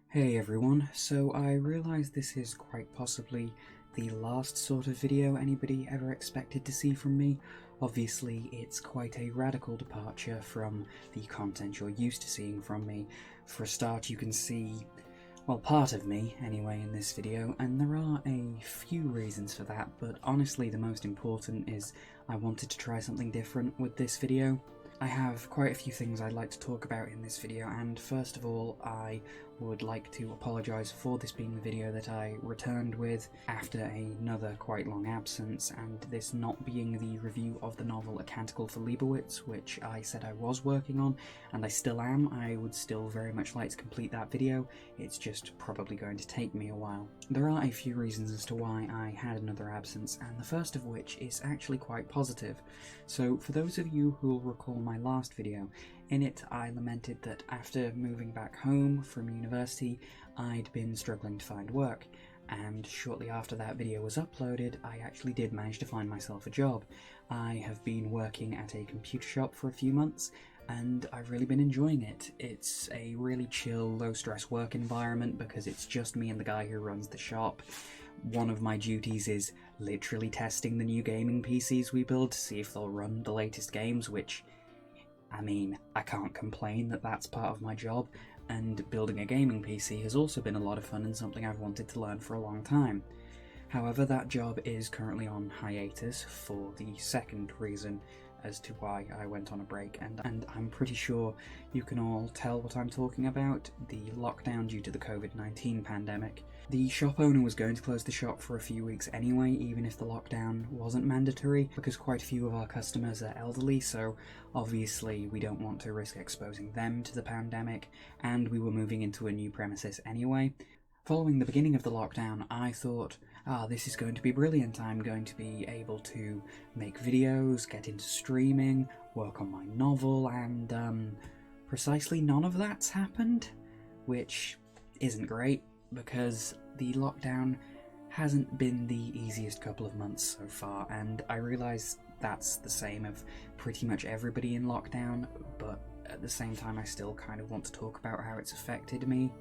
Hey everyone, so I realise this is quite possibly the last sort of video anybody ever expected to see from me. Obviously, it's quite a radical departure from the content you're used to seeing from me. For a start, you can see, well, part of me anyway in this video, and there are a few reasons for that, but honestly the most important is I wanted to try something different with this video. I have quite a few things I'd like to talk about in this video, and first of all I would like to apologise for this being the video that I returned with after another quite long absence, and this not being the review of the novel A Canticle for Leibowitz, which I said I was working on, and I still am. I would still very much like to complete that video, it's just probably going to take me a while. There are a few reasons as to why I had another absence, and the first of which is actually quite positive. So for those of you who will recall my last video, in it I lamented that after moving back home from university I'd been struggling to find work, and shortly after that video was uploaded I actually did manage to find myself a job. I have been working at a computer shop for a few months and I've really been enjoying it. It's a really chill, low-stress work environment because it's just me and the guy who runs the shop. One of my duties is literally testing the new gaming PCs we build to see if they'll run the latest games, which, I mean, I can't complain that that's part of my job, and building a gaming PC has also been a lot of fun and something I've wanted to learn for a long time. However, that job is currently on hiatus for the second reason as to why I went on a break, and I'm pretty sure you can all tell what I'm talking about: the lockdown due to the COVID-19 pandemic. The shop owner was going to close the shop for a few weeks anyway, even if the lockdown wasn't mandatory, because quite a few of our customers are elderly, so obviously we don't want to risk exposing them to the pandemic, and we were moving into a new premises anyway. Following the beginning of the lockdown, I thought, this is going to be brilliant. I'm going to be able to make videos, get into streaming, work on my novel, and precisely none of that's happened, which isn't great, because the lockdown hasn't been the easiest couple of months so far, and I realise that's the same of pretty much everybody in lockdown, but at the same time I still kind of want to talk about how it's affected me.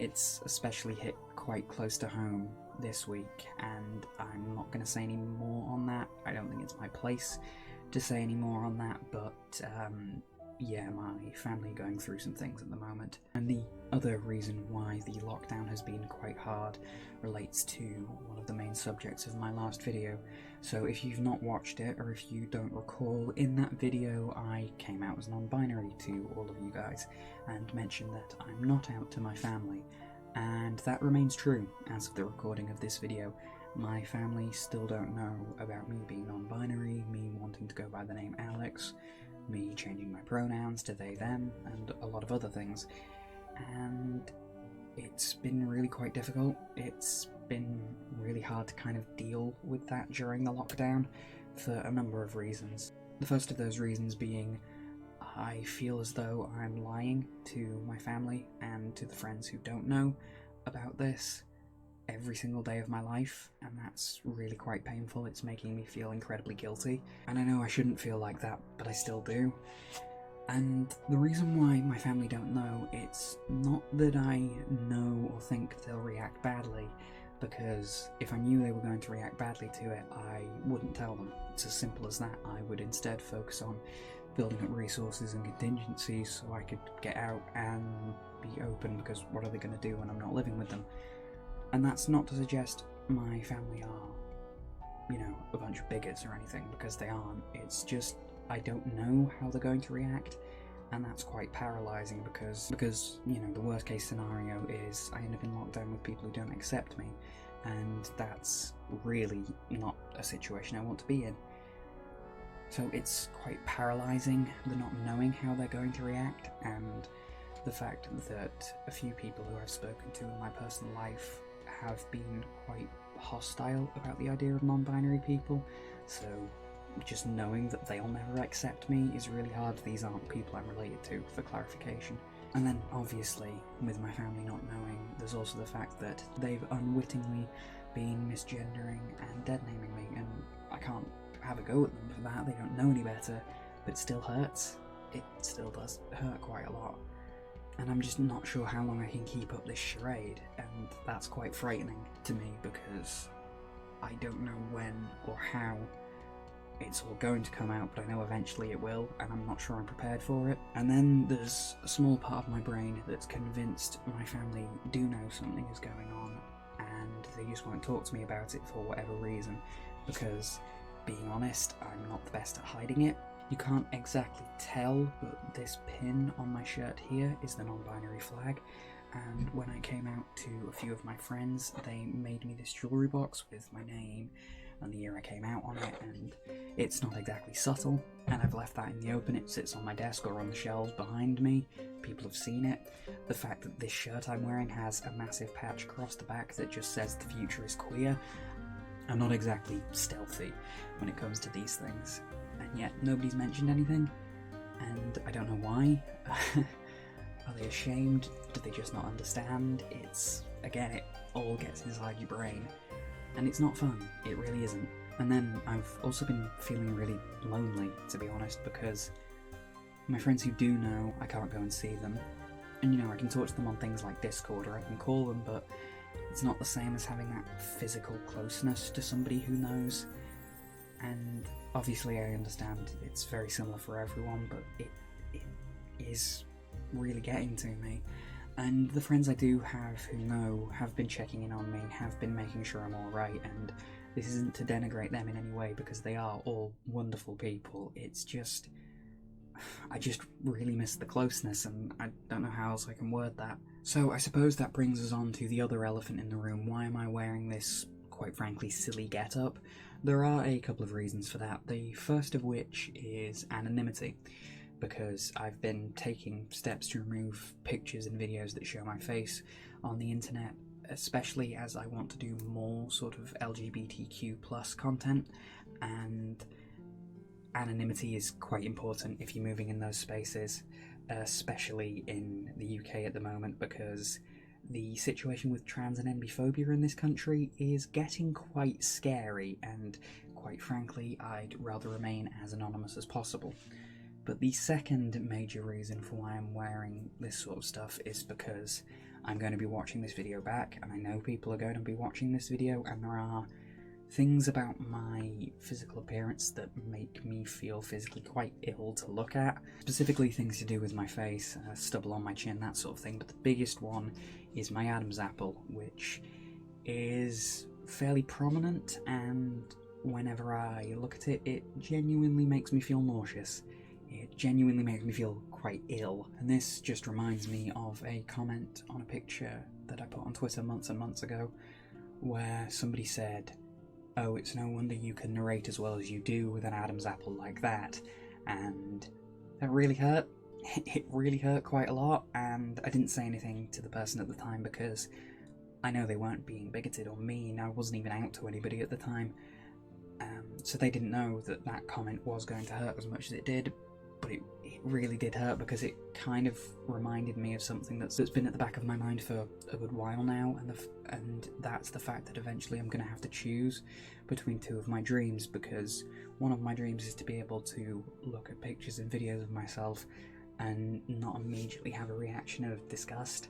It's especially hit quite close to home this week, and I'm not going to say any more on that. I don't think it's my place to say any more on that, but yeah, my family are going through some things at the moment. And the other reason why the lockdown has been quite hard relates to one of the main subjects of my last video. So if you've not watched it, or if you don't recall, in that video I came out as non-binary to all of you guys and mentioned that I'm not out to my family, and that remains true as of the recording of this video. My family still don't know about me being non-binary, me wanting to go by the name Alex, me changing my pronouns to they, them, and a lot of other things. And it's been really quite difficult. It's been really hard to kind of deal with that during the lockdown for a number of reasons. The first of those reasons being I feel as though I'm lying to my family and to the friends who don't know about this every single day of my life, and that's really quite painful. It's making me feel incredibly guilty, and I know I shouldn't feel like that, but I still do. And the reason why my family don't know, it's not that I know or think they'll react badly, because if I knew they were going to react badly to it, I wouldn't tell them. It's as simple as that. I would instead focus on building up resources and contingencies so I could get out and be open, because what are they going to do when I'm not living with them? And that's not to suggest my family are, you know, a bunch of bigots or anything, because they aren't. It's just I don't know how they're going to react, and that's quite paralysing because, you know, the worst case scenario is I end up in lockdown with people who don't accept me, and that's really not a situation I want to be in. So it's quite paralysing, the not knowing how they're going to react, and the fact that a few people who I've spoken to in my personal life have been quite hostile about the idea of non-binary people, so just knowing that they'll never accept me is really hard. These aren't people I'm related to, for clarification. And then obviously, with my family not knowing, there's also the fact that they've unwittingly been misgendering and dead-naming me, and I can't have a go at them for that. They don't know any better, but it still hurts. It still does hurt quite a lot. and I'm just not sure how long I can keep up this charade, and that's quite frightening to me because I don't know when or how it's all going to come out, but I know eventually it will, and I'm not sure I'm prepared for it. And then there's a small part of my brain that's convinced my family do know something is going on, and they just won't talk to me about it for whatever reason, because, being honest, I'm not the best at hiding it. You can't exactly tell, but this pin on my shirt here is the non-binary flag, and when I came out to a few of my friends, they made me this jewellery box with my name and the year I came out on it, and it's not exactly subtle, and I've left that in the open. It sits on my desk or on the shelves behind me. People have seen it. The fact that this shirt I'm wearing has a massive patch across the back that just says the future is queer. I'm not exactly stealthy when it comes to these things, and yet nobody's mentioned anything, and I don't know why. Are they ashamed? Do they just not understand? Again, it all gets inside your brain, and it's not fun. It really isn't. And then I've also been feeling really lonely, to be honest, because my friends who do know, I can't go and see them. And I can talk to them on things like Discord, or I can call them, but it's not the same as having that physical closeness to somebody who knows. And obviously I understand it's very similar for everyone, but it is really getting to me. And the friends I do have who know have been checking in on me, have been making sure I'm alright, and this isn't to denigrate them in any way because they are all wonderful people. It's just, I just really miss the closeness, and I don't know how else I can word that. So I suppose that brings us on to the other elephant in the room. Why am I wearing this, quite frankly, silly get-up? There are a couple of reasons for that, the first of which is anonymity, because I've been taking steps to remove pictures and videos that show my face on the internet, especially as I want to do more sort of LGBTQ plus content, and anonymity is quite important if you're moving in those spaces, especially in the UK at the moment, because the situation with trans and NB-phobia in this country is getting quite scary, and quite frankly I'd rather remain as anonymous as possible. But the second major reason for why I'm wearing this sort of stuff is because I'm going to be watching this video back, and I know people are going to be watching this video, and there are things about my physical appearance that make me feel physically quite ill to look at. Specifically things to do with my face, stubble on my chin, that sort of thing, but the biggest one is my Adam's apple, which is fairly prominent, and whenever I look at it, it genuinely makes me feel nauseous. It genuinely makes me feel quite ill, and this just reminds me of a comment on a picture that I put on Twitter months and months ago, where somebody said, "Oh, it's no wonder you can narrate as well as you do with an Adam's apple like that," and that really hurt. It really hurt quite a lot, and I didn't say anything to the person at the time because I know they weren't being bigoted or mean. I wasn't even out to anybody at the time, so they didn't know that that comment was going to hurt as much as it did. But it really did hurt because it kind of reminded me of something that's been at the back of my mind for a good while now, and that's the fact that eventually I'm going to have to choose between two of my dreams, because one of my dreams is to be able to look at pictures and videos of myself and not immediately have a reaction of disgust.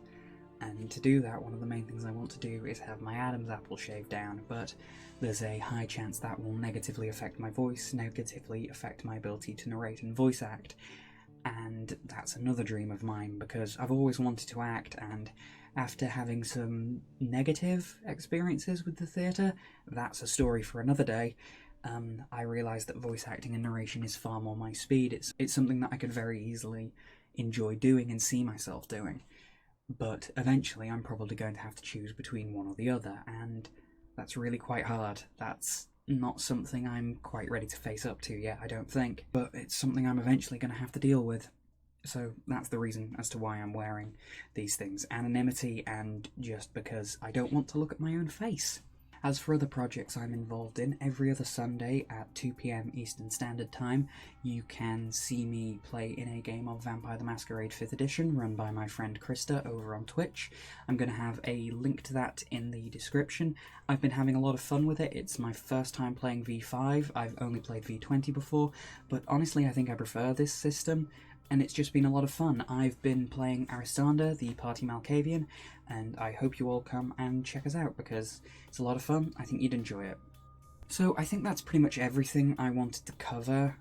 And to do that, one of the main things I want to do is have my Adam's apple shaved down, but there's a high chance that will negatively affect my voice, negatively affect my ability to narrate and voice act, and that's another dream of mine, because I've always wanted to act, and after having some negative experiences with the theatre, that's a story for another day, I realised that voice acting and narration is far more my speed. It's something that I could very easily enjoy doing and see myself doing. But eventually I'm probably going to have to choose between one or the other, and that's really quite hard. That's not something I'm quite ready to face up to yet, I don't think, but it's something I'm eventually going to have to deal with. So that's the reason as to why I'm wearing these things. Anonymity, and just because I don't want to look at my own face. As for other projects I'm involved in, every other Sunday at 2 PM Eastern Standard Time, you can see me play in a game of Vampire the Masquerade 5th Edition, run by my friend Krista over on Twitch. I'm going to have a link to that in the description. I've been having a lot of fun with it. It's my first time playing V5. I've only played V20 before, but honestly I think I prefer this system. and it's just been a lot of fun. I've been playing Aristander, the Party Malkavian, and I hope you all come and check us out because it's a lot of fun. I think you'd enjoy it. So I think that's pretty much everything I wanted to cover.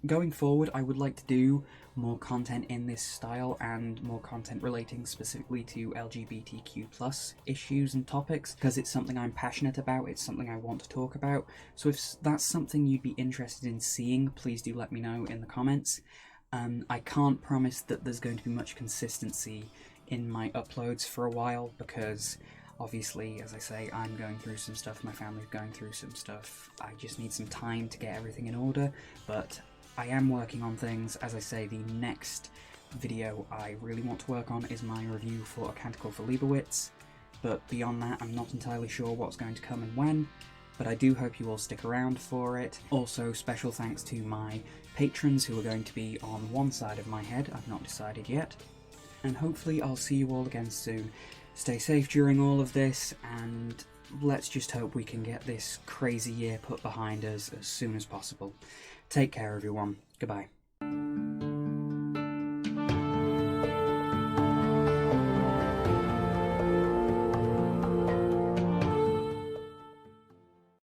Going forward, I would like to do more content in this style and more content relating specifically to LGBTQ+ issues and topics, because it's something I'm passionate about, it's something I want to talk about. So if that's something you'd be interested in seeing, please do let me know in the comments. I can't promise that there's going to be much consistency in my uploads for a while, because obviously, as I say, I'm going through some stuff, my family's going through some stuff. I just need some time to get everything in order, but I am working on things. As I say, the next video I really want to work on is my review for A Canticle for Leibowitz, but beyond that I'm not entirely sure what's going to come and when, but I do hope you all stick around for it. Also, special thanks to my patrons who are going to be on one side of my head, I've not decided yet, and hopefully I'll see you all again soon. Stay safe during all of this, and let's just hope we can get this crazy year put behind us as soon as possible. Take care, everyone. Goodbye.